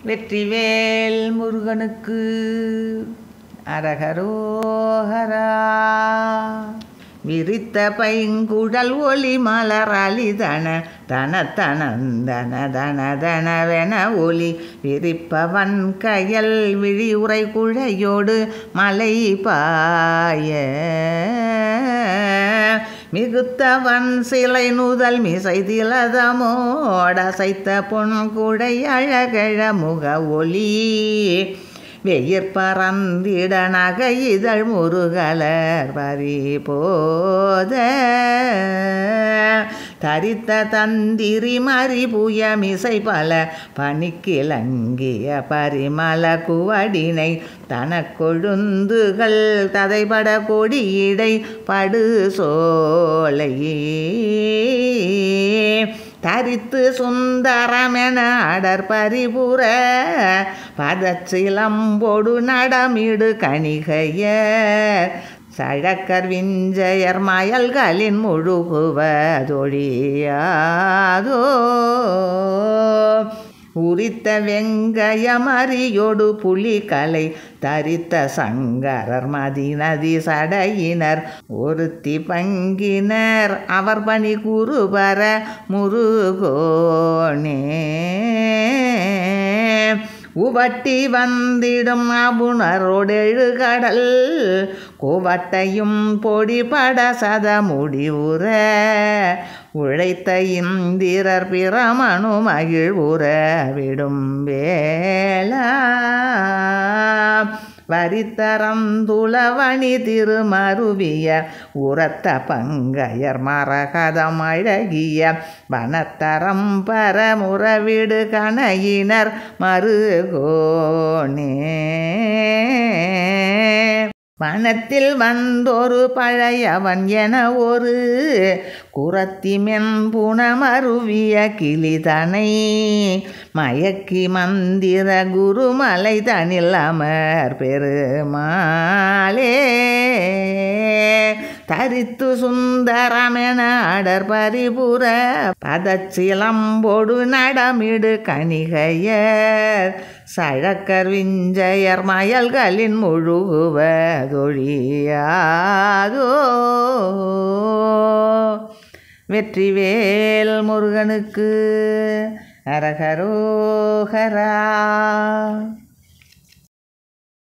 வெற்றிவேல் முருகனுக்கு அரகரோஹரா. விரித்த பைங்குழல் ஒளி மலரளி தன தன தனந்தன தன தனவென ஒளி விரிப்பவன் கயல் விழியுறை குழையோடு மலை பாய மிகுத்தவன் சிலை நுதல் மிசை திலதமோடசைத்த பொன் குடை அழகழ முக ஒளி வெயிற் பறந்திட நகை இதழ் முருகலர் பறிபோத தரித்த தந்திரி மறிபுய மிசை பல பனிக்கிலங்கிய பரிமள குவடினை தனக்கொழுந்துகள் ததைபட கொடியிடை படு சோலை தரித்து சுந்தரமென அடர் பரிபுற பதச்சிலம்பொடு நடமிடு கணிகையர் சழக்கர் விஞ்சயர் மயல்களின் முழுகுவதொழியாதோ உரித்த வெங்கயமரியோடு புலிகலை தரித்த சங்கரர் மதிநதி சடையினர் ஒருத்தி பங்கினர் அவர் பணி குருபர முருகோனே உவட்டி வந்திடும் அபுணரோடெழு கடல் குவட்டையும் பொடிபட சத முடிவுற உழைத்த இந்திரர் பிரமணு மகிழ்வுற விடும் வேளா வரித்தரந்துளவணி திருமருவிய உரத்த பங்கையர் மரகதம் அழகிய வனத்தரம் பரமுறவிடு கணையினர் மருகோனே வனத்தில் வந்தொரு பழையவன் என ஒரு குரத்தி மென்புணமருவிய கிளிதனை மயக்கி மந்திர குருமலை தனில் அமர் பெருமாளே தரித்து சுந்தரமென அடர் பரிபுற பதச்சிலம்பொடு நடமிடு கணிகையர் சழக்கர் விஞ்சயர் மயல்களின் முழுகுவதொழியாதோ. வெற்றிவேல் முருகனுக்கு அரகரோஹரா.